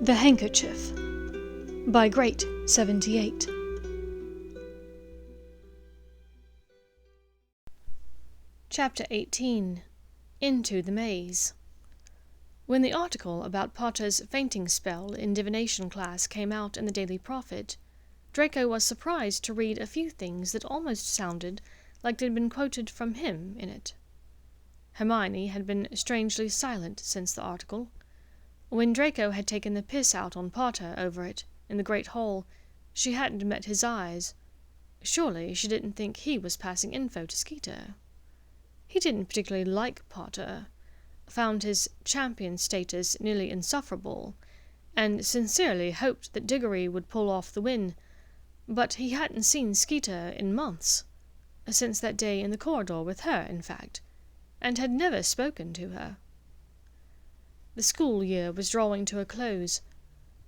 The Handkerchief by Great 78. Chapter 18. Into the Maze. When the article about Potter's fainting spell in divination class came out in the Daily Prophet, Draco was surprised to read a few things that almost sounded like they'd been quoted from him in it. Hermione had been strangely silent since the article. When Draco had taken the piss out on Potter over it in the Great Hall, she hadn't met his eyes. Surely she didn't think he was passing info to Skeeter. He didn't particularly like Potter, found his champion status nearly insufferable, and sincerely hoped that Diggory would pull off the win, but he hadn't seen Skeeter in months, since that day in the corridor with her, in fact, and had never spoken to her. The school year was drawing to a close.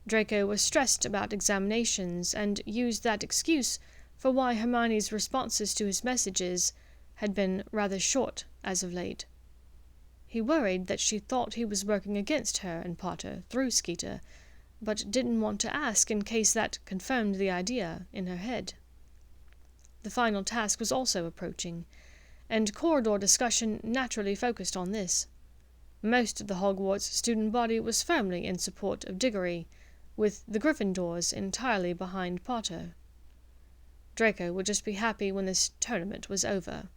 Draco was stressed about examinations and used that excuse for why Hermione's responses to his messages had been rather short as of late. He worried that she thought he was working against her and Potter through Skeeter, but didn't want to ask in case that confirmed the idea in her head. The final task was also approaching, and corridor discussion naturally focused on this. Most of the Hogwarts student body was firmly in support of Diggory, with the Gryffindors entirely behind Potter. Draco would just be happy when this tournament was over.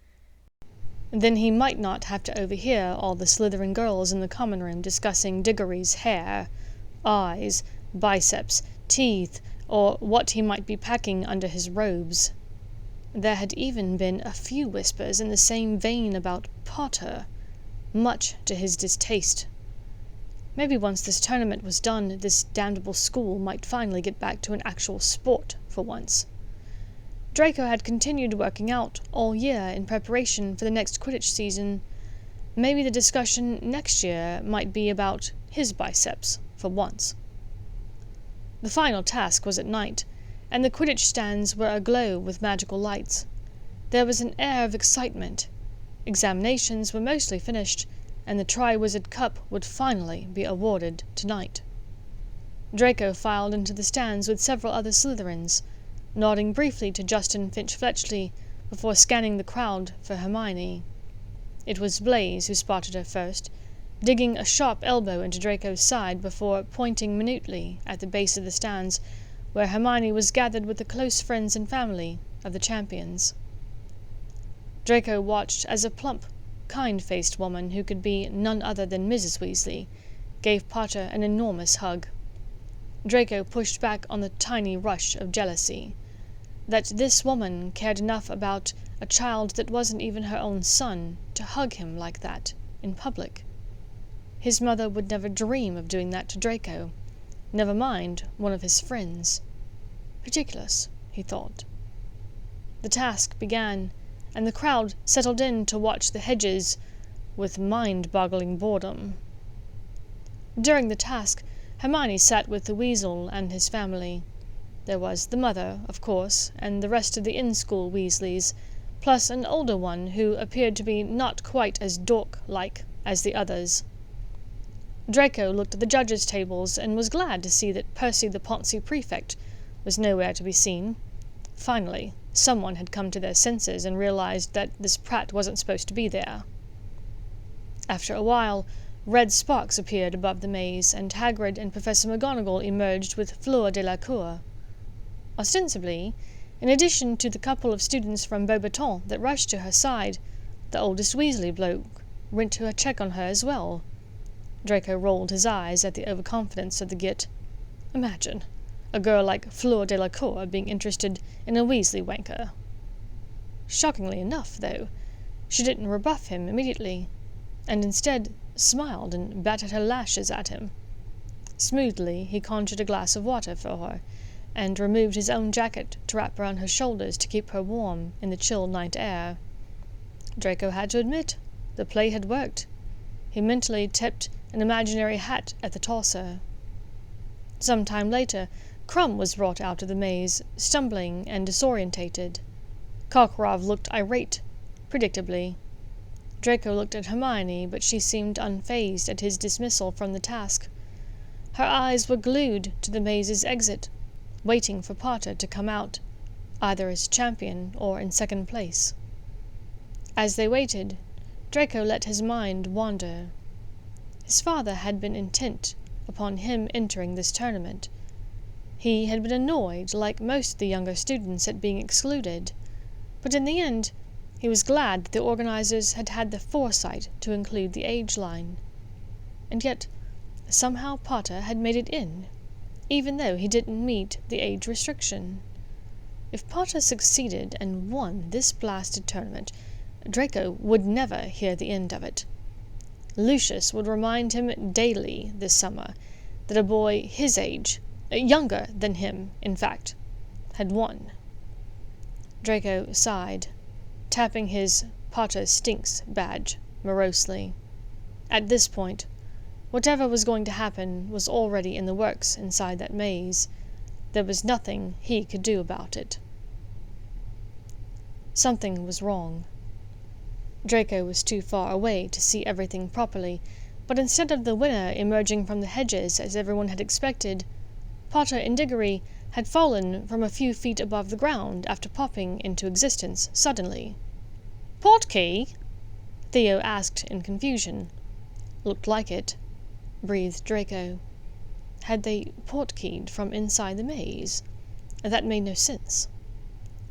Then he might not have to overhear all the Slytherin girls in the common room discussing Diggory's hair, eyes, biceps, teeth, or what he might be packing under his robes. There had even been a few whispers in the same vein about Potter, much to his distaste. Maybe once this tournament was done, this damnable school might finally get back to an actual sport for once. Draco had continued working out all year in preparation for the next Quidditch season. Maybe the discussion next year might be about his biceps for once. The final task was at night, and the Quidditch stands were aglow with magical lights. There was an air of excitement. Examinations were mostly finished, and the Triwizard Cup would finally be awarded tonight. Draco filed into the stands with several other Slytherins, nodding briefly to Justin Finch-Fletchley before scanning the crowd for Hermione. It was Blaise who spotted her first, digging a sharp elbow into Draco's side before pointing minutely at the base of the stands where Hermione was gathered with the close friends and family of the champions. Draco watched as a plump, kind-faced woman who could be none other than Mrs. Weasley gave Potter an enormous hug. Draco pushed back on the tiny rush of jealousy. That this woman cared enough about a child that wasn't even her own son to hug him like that in public. His mother would never dream of doing that to Draco, never mind one of his friends. Ridiculous, he thought. The task began, and the crowd settled in to watch the hedges with mind-boggling boredom. During the task, Hermione sat with the Weasel and his family. There was the mother, of course, and the rest of the in-school Weasleys, plus an older one who appeared to be not quite as dork-like as the others. Draco looked at the judges' tables and was glad to see that Percy the Poncy prefect was nowhere to be seen. Finally, someone had come to their senses and realized that this prat wasn't supposed to be there. After a while, red sparks appeared above the maze, and Hagrid and Professor McGonagall emerged with Fleur de la Cour. Ostensibly, in addition to the couple of students from Beauxbatons that rushed to her side, the oldest Weasley bloke went to check on her as well. Draco rolled his eyes at the overconfidence of the git. Imagine a girl like Fleur de la Cour being interested in a Weasley wanker. Shockingly enough, though, she didn't rebuff him immediately, and instead smiled and batted her lashes at him. Smoothly he conjured a glass of water for her, and removed his own jacket to wrap around her shoulders to keep her warm in the chill night air. Draco had to admit, the play had worked. He mentally tipped an imaginary hat at the tosser. Some time later, Crumb was brought out of the maze, stumbling and disorientated. Karkaroff looked irate, predictably. Draco looked at Hermione, but she seemed unfazed at his dismissal from the task. Her eyes were glued to the maze's exit, waiting for Potter to come out, either as champion or in second place. As they waited, Draco let his mind wander. His father had been intent upon him entering this tournament. He had been annoyed, like most of the younger students, at being excluded, but in the end he was glad that the organizers had had the foresight to include the age line. And yet, somehow Potter had made it in, even though he didn't meet the age restriction. If Potter succeeded and won this blasted tournament, Draco would never hear the end of it. Lucius would remind him daily this summer that a boy his age, younger than him, in fact, had won. Draco sighed, tapping his Potter Stinks badge morosely. At this point, whatever was going to happen was already in the works inside that maze. There was nothing he could do about it. Something was wrong. Draco was too far away to see everything properly, but instead of the winner emerging from the hedges as everyone had expected, Potter and Diggory had fallen from a few feet above the ground after popping into existence suddenly. "Portkey?" Theo asked in confusion. "Looked like it," breathed Draco. Had they portkeyed from inside the maze? That made no sense.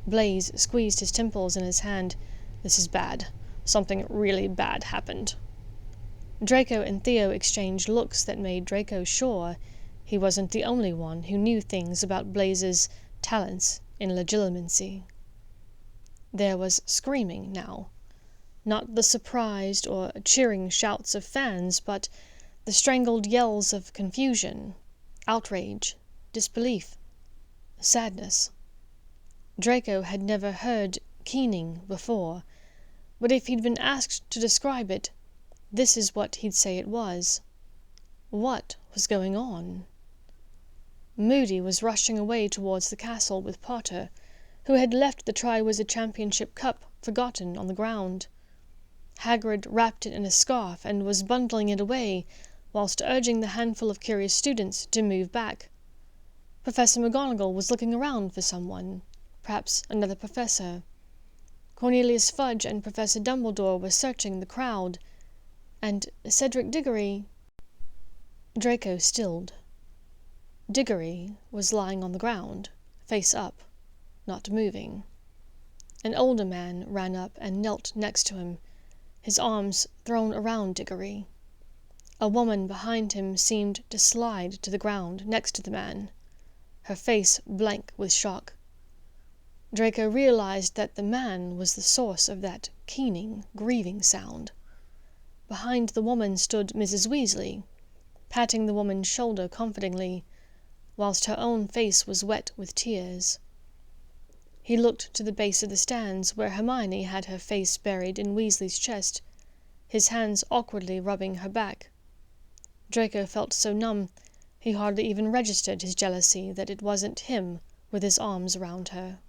Blaise squeezed his temples in his hand. "This is bad. Something really bad happened." Draco and Theo exchanged looks that made Draco sure he wasn't the only one who knew things about Blaise's talents in legilimency. There was screaming now. Not the surprised or cheering shouts of fans, but the strangled yells of confusion, outrage, disbelief, sadness. Draco had never heard keening before, but if he'd been asked to describe it, this is what he'd say it was. What was going on? Moody was rushing away towards the castle with Potter, who had left the Triwizard Championship Cup forgotten on the ground. Hagrid wrapped it in a scarf and was bundling it away, whilst urging the handful of curious students to move back. Professor McGonagall was looking around for someone, perhaps another professor. Cornelius Fudge and Professor Dumbledore were searching the crowd, and Cedric Diggory... Draco stilled. Diggory was lying on the ground, face up, not moving. An older man ran up and knelt next to him, his arms thrown around Diggory. A woman behind him seemed to slide to the ground next to the man, her face blank with shock. Draco realized that the man was the source of that keening, grieving sound. Behind the woman stood Mrs. Weasley, patting the woman's shoulder comfortingly, whilst her own face was wet with tears. He looked to the base of the stands where Hermione had her face buried in Weasley's chest, his hands awkwardly rubbing her back. Draco felt so numb he hardly even registered his jealousy that it wasn't him with his arms around her.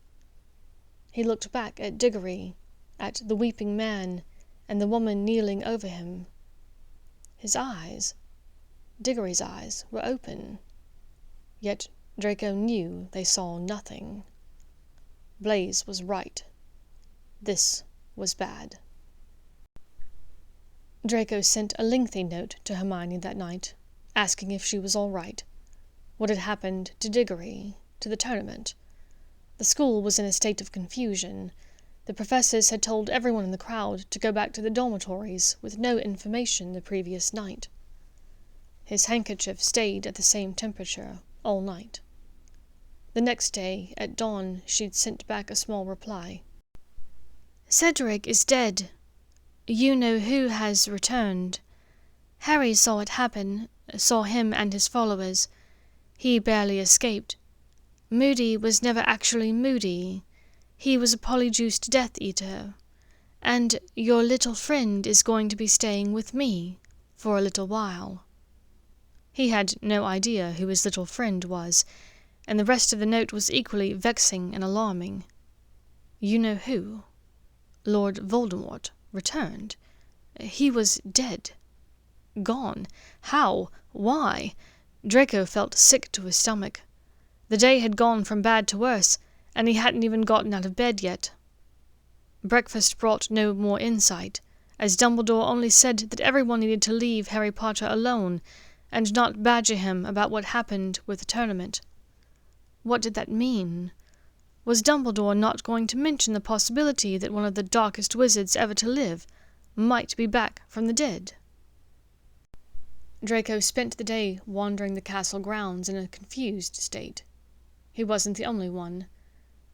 He looked back at Diggory, at the weeping man, and the woman kneeling over him. His eyes, Diggory's eyes, were open. Yet Draco knew they saw nothing. Blaise was right. This was bad. Draco sent a lengthy note to Hermione that night, asking if she was all right, what had happened to Diggory, to the tournament. The school was in a state of confusion. The professors had told everyone in the crowd to go back to the dormitories with no information the previous night. His handkerchief stayed at the same temperature all night. The next day, at dawn, she'd sent back a small reply. "Cedric is dead. You know who has returned. Harry saw it happen, saw him and his followers. He barely escaped. Moody was never actually Moody. He was a polyjuiced Death Eater. And your little friend is going to be staying with me for a little while." He had no idea who his little friend was, and the rest of the note was equally vexing and alarming. You know who? Lord Voldemort returned. He was dead. Gone. How? Why? Draco felt sick to his stomach. The day had gone from bad to worse, and he hadn't even gotten out of bed yet. Breakfast brought no more insight, as Dumbledore only said that everyone needed to leave Harry Potter alone and not badger him about what happened with the tournament. What did that mean? Was Dumbledore not going to mention the possibility that one of the darkest wizards ever to live might be back from the dead? Draco spent the day wandering the castle grounds in a confused state. He wasn't the only one.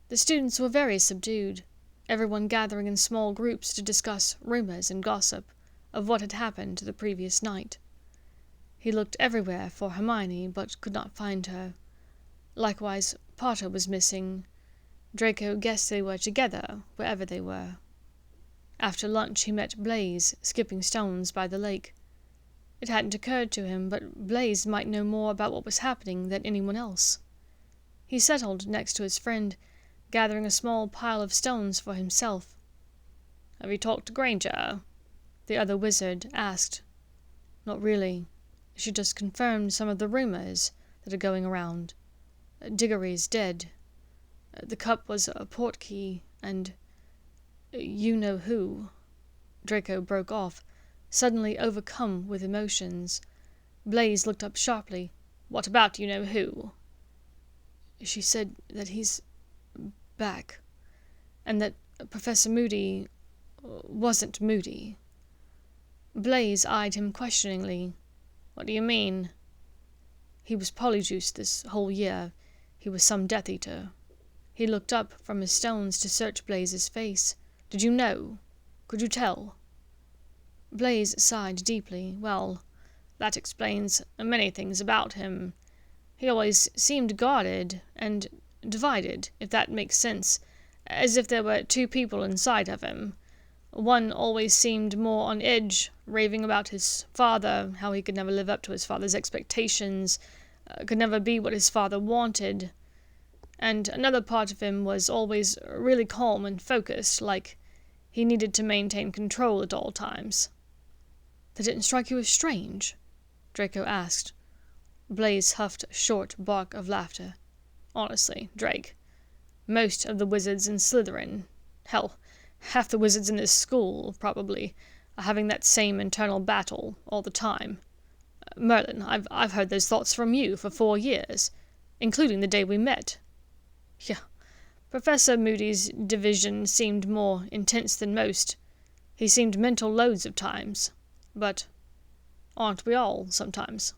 The students were very subdued, everyone gathering in small groups to discuss rumors and gossip of what had happened the previous night. He looked everywhere for Hermione, but could not find her. Likewise, Potter was missing. Draco guessed they were together, wherever they were. After lunch he met Blaise, skipping stones by the lake. It hadn't occurred to him, but Blaise might know more about what was happening than anyone else. He settled next to his friend, gathering a small pile of stones for himself. "Have you talked to Granger?" the other wizard asked. "Not really. She just confirmed some of the rumors that are going around. Diggory's dead. The cup was a portkey, and you know who." Draco broke off, suddenly overcome with emotions. Blaise looked up sharply. "What about you know who?" "She said that he's back, and that Professor Moody wasn't Moody." Blaise eyed him questioningly. "What do you mean?" "He was polyjuiced this whole year. He was some Death Eater." He looked up from his stones to search Blaise's face. "Did you know? Could you tell?" Blaise sighed deeply. "Well, that explains many things about him. He always seemed guarded and divided, if that makes sense, as if there were two people inside of him. One always seemed more on edge, raving about his father, how he could never live up to his father's expectations, could never be what his father wanted. And another part of him was always really calm and focused, like he needed to maintain control at all times." "That didn't strike you as strange?" Draco asked. Blaise huffed a short bark of laughter. "Honestly, Drake, most of the wizards in Slytherin, hell, half the wizards in this school, probably, are having that same internal battle all the time. Merlin, I've heard those thoughts from you for 4 years, including the day we met. Yeah, Professor Moody's division seemed more intense than most. He seemed mental loads of times. But aren't we all, sometimes?"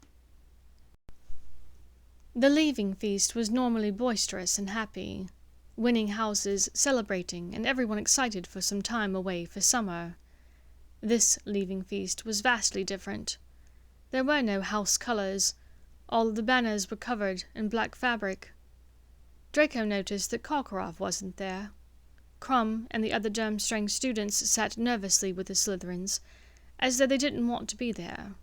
The leaving feast was normally boisterous and happy, winning houses celebrating and everyone excited for some time away for summer. This leaving feast was vastly different. There were no house colors. All of the banners were covered in black fabric. Draco noticed that Karkaroff wasn't there. Crumb and the other Durmstrang students sat nervously with the Slytherins, as though they didn't want to be there.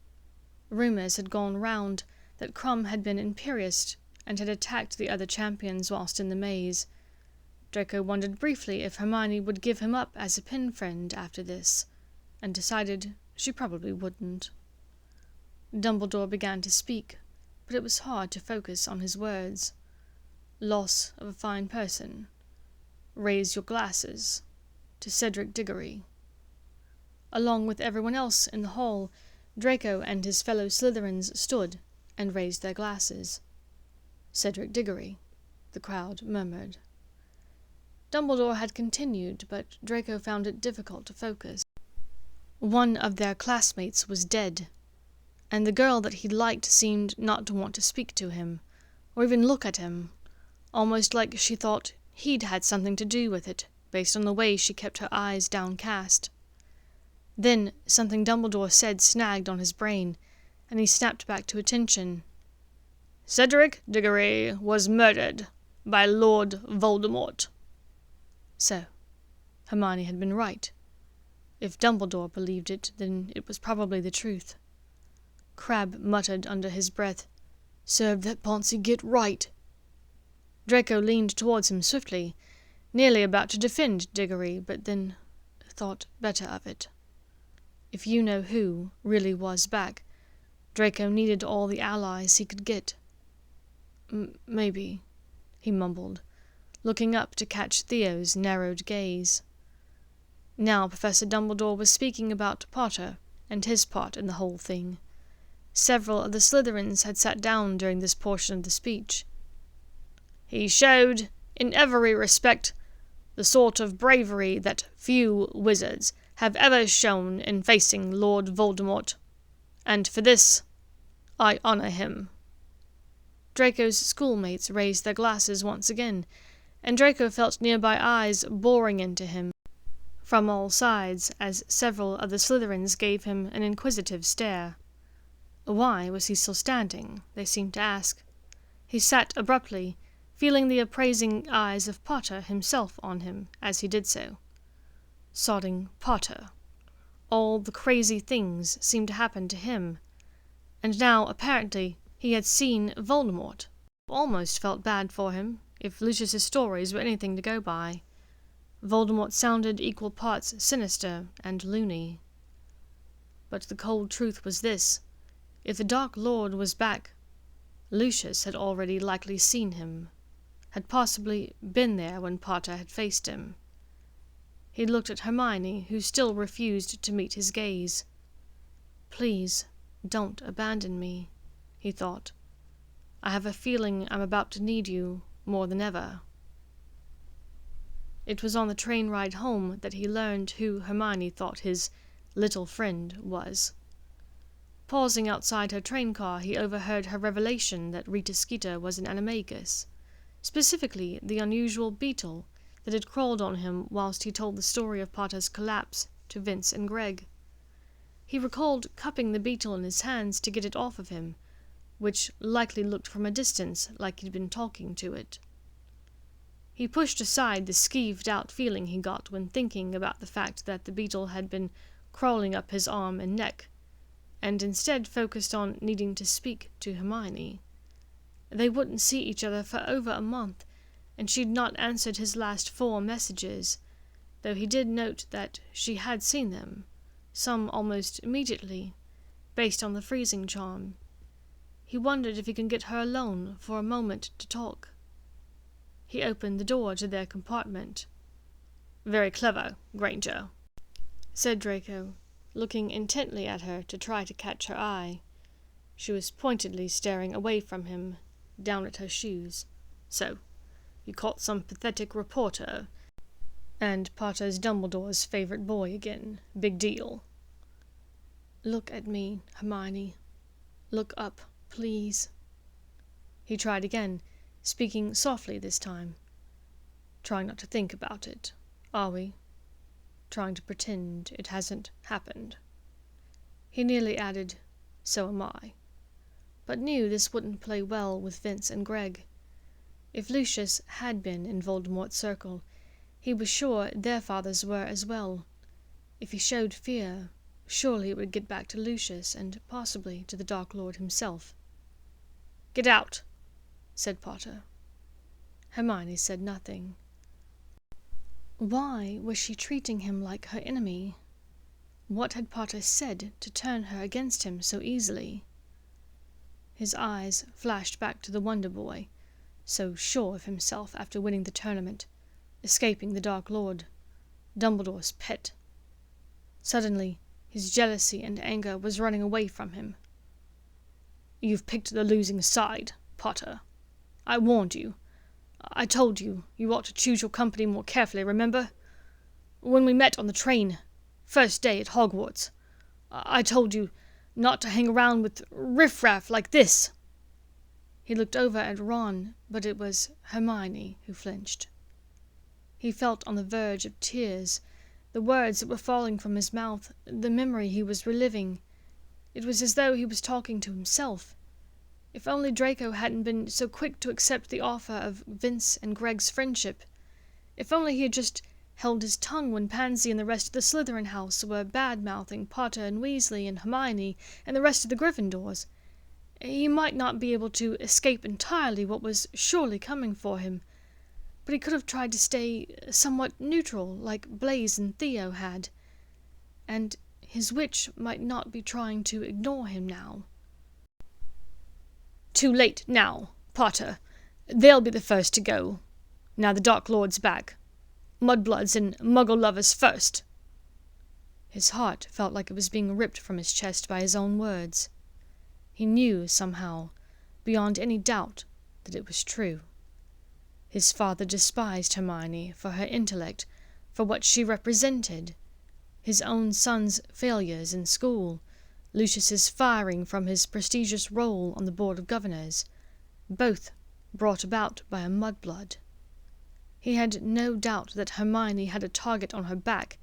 Rumors had gone round that Crumb had been imperious and had attacked the other champions whilst in the maze. Draco wondered briefly if Hermione would give him up as a pen friend after this, and decided she probably wouldn't. Dumbledore began to speak, but it was hard to focus on his words. "Loss of a fine person. Raise your glasses to Cedric Diggory." Along with everyone else in the hall, Draco and his fellow Slytherins stood and raised their glasses. "Cedric Diggory," the crowd murmured. Dumbledore had continued, but Draco found it difficult to focus. One of their classmates was dead, and the girl that he liked seemed not to want to speak to him, or even look at him, almost like she thought he'd had something to do with it, based on the way she kept her eyes downcast. Then something Dumbledore said snagged on his brain, and he snapped back to attention. "Cedric Diggory was murdered by Lord Voldemort." So, Hermione had been right. If Dumbledore believed it, then it was probably the truth. Crabbe muttered under his breath, "Serve that Poncy get right." Draco leaned towards him swiftly, nearly about to defend Diggory, but then thought better of it. If you know who really was back, Draco needed all the allies he could get. Maybe, he mumbled, looking up to catch Theo's narrowed gaze. Now Professor Dumbledore was speaking about Potter and his part in the whole thing. Several of the Slytherins had sat down during this portion of the speech. He showed, in every respect, the sort of bravery that few wizards have ever shown in facing Lord Voldemort, and for this I honor him. Draco's schoolmates raised their glasses once again, and Draco felt nearby eyes boring into him from all sides as several of the Slytherins gave him an inquisitive stare. Why was he still standing, they seemed to ask. He sat abruptly, feeling the appraising eyes of Potter himself on him as he did so. Sodding Potter. All the crazy things seemed to happen to him. And now, apparently, he had seen Voldemort. Almost felt bad for him, if Lucius's stories were anything to go by. Voldemort sounded equal parts sinister and loony. But the cold truth was this. If the Dark Lord was back, Lucius had already likely seen him, had possibly been there when Potter had faced him. He looked at Hermione, who still refused to meet his gaze. Please, don't abandon me, he thought. I have a feeling I'm about to need you more than ever. It was on the train ride home that he learned who Hermione thought his little friend was. Pausing outside her train car, he overheard her revelation that Rita Skeeter was an animagus, specifically the unusual beetle that had crawled on him whilst he told the story of Potter's collapse to Vince and Greg. He recalled cupping the beetle in his hands to get it off of him, which likely looked from a distance like he'd been talking to it. He pushed aside the skeeved-out feeling he got when thinking about the fact that the beetle had been crawling up his arm and neck, and instead focused on needing to speak to Hermione. They wouldn't see each other for over a month, and she'd not answered his last 4 messages, though he did note that she had seen them, some almost immediately, based on the freezing charm. He wondered if he could get her alone for a moment to talk. He opened the door to their compartment. "Very clever, Granger," said Draco, looking intently at her to try to catch her eye. She was pointedly staring away from him, down at her shoes. "So, you caught some pathetic reporter, and Potter's Dumbledore's favorite boy again. Big deal." "Look at me, Hermione. Look up, please." He tried again, speaking softly this time. "Trying not to think about it, are we? Trying to pretend it hasn't happened." He nearly added, "So am I," but knew this wouldn't play well with Vince and Greg. If Lucius had been in Voldemort's circle, he was sure their fathers were as well. If he showed fear, surely it would get back to Lucius and possibly to the Dark Lord himself. "Get out," said Potter. Hermione said nothing. Why was she treating him like her enemy? What had Potter said to turn her against him so easily? His eyes flashed back to the Wonder Boy, so sure of himself after winning the tournament, escaping the Dark Lord, Dumbledore's pet. Suddenly, his jealousy and anger was running away from him. "You've picked the losing side, Potter. I warned you. I told you you ought to choose your company more carefully, remember? When we met on the train, first day at Hogwarts, I told you not to hang around with riffraff like this." He looked over at Ron, but it was Hermione who flinched. He felt on the verge of tears, the words that were falling from his mouth, the memory he was reliving. It was as though he was talking to himself. If only Draco hadn't been so quick to accept the offer of Vince and Greg's friendship. If only he had just held his tongue when Pansy and the rest of the Slytherin house were bad-mouthing Potter and Weasley and Hermione and the rest of the Gryffindors. He might not be able to escape entirely what was surely coming for him, but he could have tried to stay somewhat neutral like Blaise and Theo had. And his witch might not be trying to ignore him now. too late now, Potter. They'll be the first to go. Now the Dark Lord's back. Mudbloods and muggle lovers first." His heart felt like it was being ripped from his chest by his own words. He knew, somehow, beyond any doubt, that it was true. His father despised Hermione for her intellect, for what she represented. His own son's failures in school, Lucius's firing from his prestigious role on the Board of Governors, both brought about by a mudblood. He had no doubt that Hermione had a target on her back,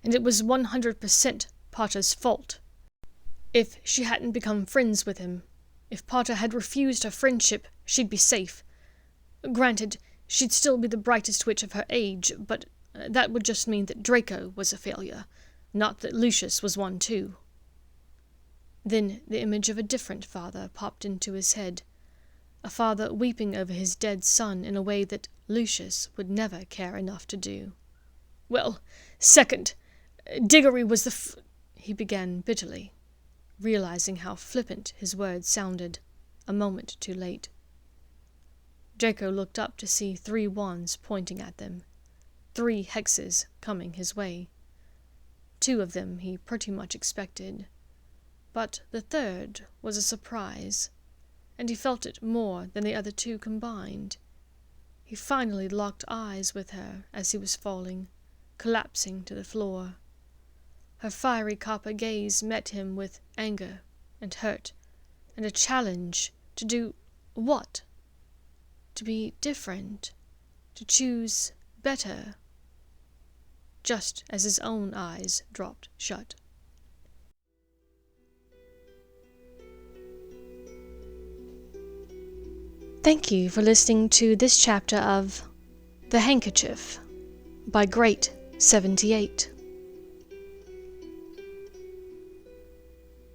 and it was 100% Potter's fault. If she hadn't become friends with him, if Potter had refused her friendship, she'd be safe. Granted, she'd still be the brightest witch of her age, but that would just mean that Draco was a failure, not that Lucius was one too. Then the image of a different father popped into his head, a father weeping over his dead son in a way that Lucius would never care enough to do. "Well, second, Diggory was the he began bitterly, realizing how flippant his words sounded, a moment too late. Draco looked up to see 3 wands pointing at them, 3 hexes coming his way. 2 of them he pretty much expected, but the 3rd was a surprise, and he felt it more than the other 2 combined. He finally locked eyes with her as he was falling, collapsing to the floor. Her fiery copper gaze met him with anger and hurt, and a challenge to do what? To be different, to choose better, just as his own eyes dropped shut. Thank you for listening to this chapter of The Handkerchief by Great78.